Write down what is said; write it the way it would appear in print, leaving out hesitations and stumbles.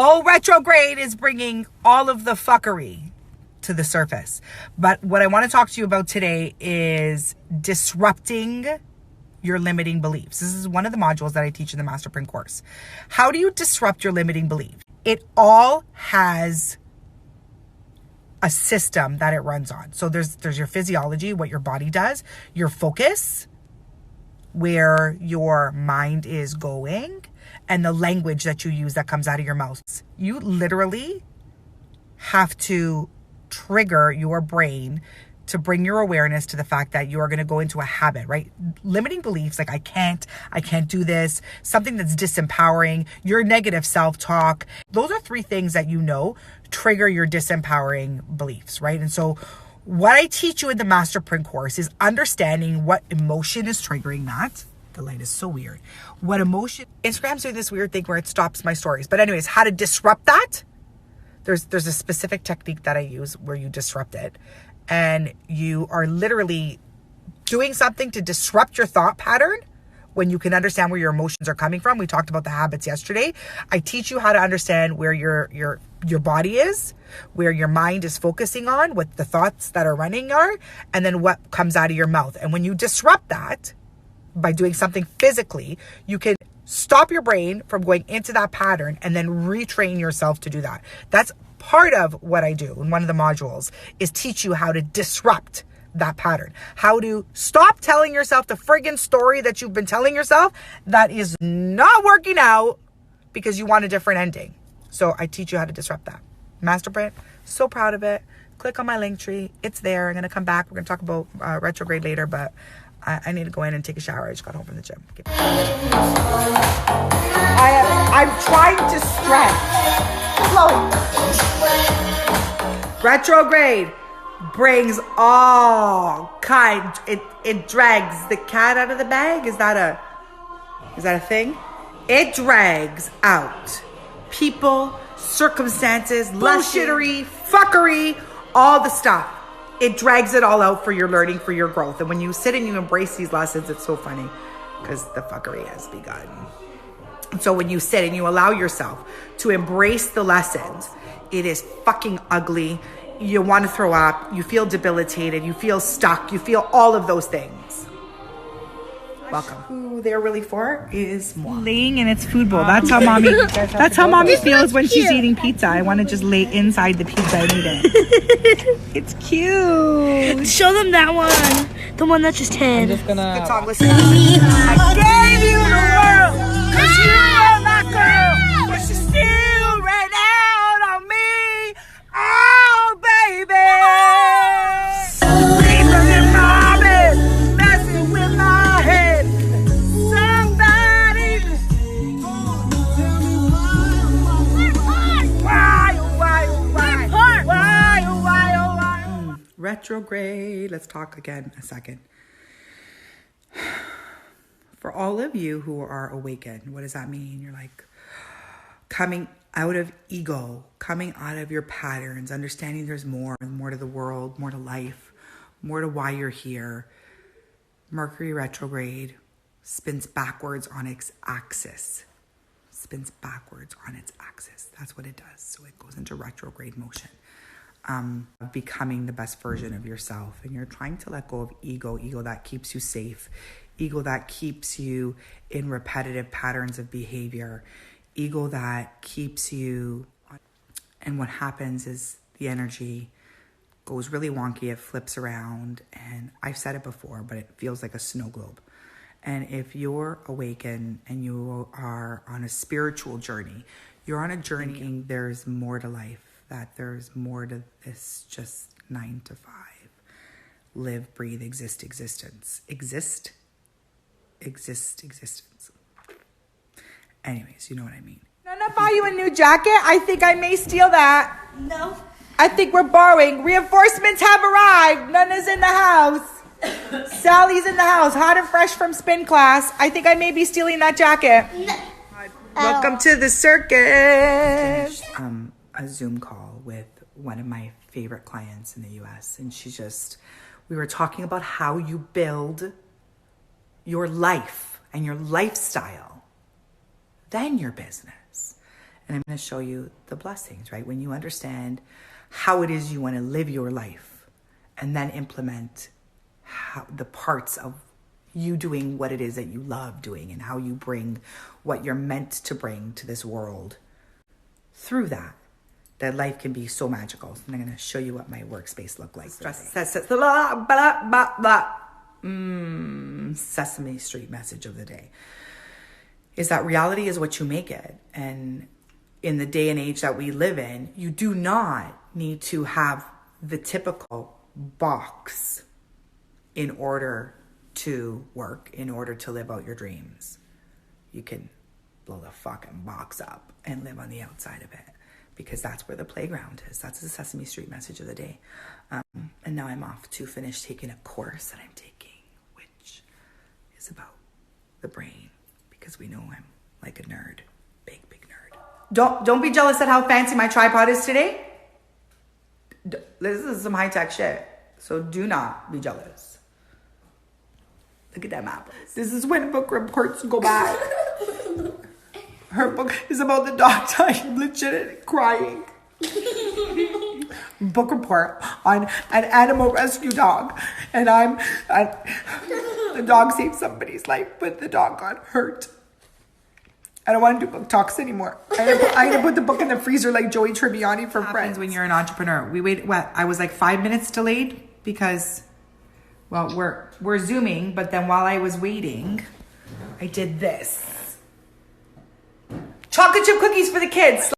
Oh, retrograde is bringing all of the fuckery to the surface. But what I want to talk to you about today is disrupting your limiting beliefs. This is one of the modules that I teach in the Master Print course. How do you disrupt your limiting belief? It all has a system that it runs on. So there's your physiology, what your body does, your focus, where your mind is going, and the language that you use that comes out of your mouth. You literally have to trigger your brain to bring your awareness to the fact that you are going to go into a habit, right? Limiting beliefs like I can't do this, something that's disempowering, your negative self-talk. Those are 3 things that trigger your disempowering beliefs, right? And so what I teach you in the Master Print course is understanding what emotion is triggering that. The light is so weird. What emotion? Instagram's doing this weird thing where it stops my stories. But anyways, how to disrupt that? There's a specific technique that I use where you disrupt it. And you are literally doing something to disrupt your thought pattern when you can understand where your emotions are coming from. We talked about the habits yesterday. I teach you how to understand where your body is, where your mind is focusing on, what the thoughts that are running are, and then what comes out of your mouth. And when you disrupt that by doing something physically, you can stop your brain from going into that pattern and then retrain yourself to do that. That's part of what I do in one of the modules, is teach you how to disrupt that pattern. How to stop telling yourself the friggin' story that you've been telling yourself that is not working out because you want a different ending. So I teach you how to disrupt that. Masterprint, so proud of it. Click on my link tree. It's there. I'm going to come back. We're going to talk about retrograde later, but I need to go in and take a shower. I just got home from the gym. I'm trying to stretch. Retrograde brings all kinds. It drags the cat out of the bag. Is that a thing? It drags out people, circumstances, bullshittery, fuckery, all the stuff. It drags it all out for your learning, for your growth. And when you sit and you embrace these lessons, it's so funny because the fuckery has begun. And so when you sit and you allow yourself to embrace the lessons, it is fucking ugly. You want to throw up. You feel debilitated. You feel stuck. You feel all of those things. Welcome. Who they're really for is moi. Laying in its food bowl. That's how mommy. That's how mommy feels when she's eating pizza. I want to just lay inside the pizza and eat it. It's cute. Show them that one. The one that just hit. I'm just gonna. Good song. Listen. I gave you the world. 'Cause you are my girl. But you still ran out on me. Oh, baby. Sleeping in my bed. Messing with my head. Somebody. Why? Retrograde. Let's talk again a second. For all of you who are awakened, what does that mean? You're like coming out of ego, coming out of your patterns, understanding there's more to the world, more to life, more to why you're here. Mercury retrograde spins backwards on its axis. That's what it does. So it goes into retrograde motion. Becoming the best version of yourself. And you're trying to let go of ego that keeps you safe, ego that keeps you in repetitive patterns of behavior, ego that keeps you. And what happens is the energy goes really wonky, it flips around, and I've said it before, but it feels like a snow globe. And if you're awakened and you are on a spiritual journey, you're on a journey, there's more to life. That there's more to this just 9 to 5. Live, breathe, exist, existence. Exist, existence. Anyways, you know what I mean. Can I buy you a new jacket? I think I may steal that. No. I think we're borrowing. Reinforcements have arrived. Nana's in the house. Sally's in the house. Hot and fresh from spin class. I think I may be stealing that jacket. No. Welcome to the circus. A Zoom call with one of my favorite clients in the US. And we were talking about how you build your life and your lifestyle, then your business. And I'm going to show you the blessings, right? When you understand how it is you want to live your life and then implement the parts of you doing what it is that you love doing and how you bring what you're meant to bring to this world through that life can be so magical. And I'm going to show you what my workspace looked like. Sesame Street message of the day is that reality is what you make it. And in the day and age that we live in, you do not need to have the typical box in order to work, in order to live out your dreams. You can blow the fucking box up and live on the outside of it, because that's where the playground is. That's the Sesame Street message of the day. And now I'm off to finish taking a course that I'm taking, which is about the brain, because we know I'm like a nerd, big nerd. Don't be jealous at how fancy my tripod is today. This is some high-tech shit, so do not be jealous. Look at that map. This is when book reports go bad. Her book is about the dog dying, legit crying. Book report on an animal rescue dog, and the dog saved somebody's life, but the dog got hurt. I don't want to do book talks anymore. I'm gonna put the book in the freezer like Joey Tribbiani from Friends. When you're an entrepreneur, I was like 5 minutes delayed because, well, we're Zooming, but then while I was waiting, I did this. Chocolate chip cookies for the kids.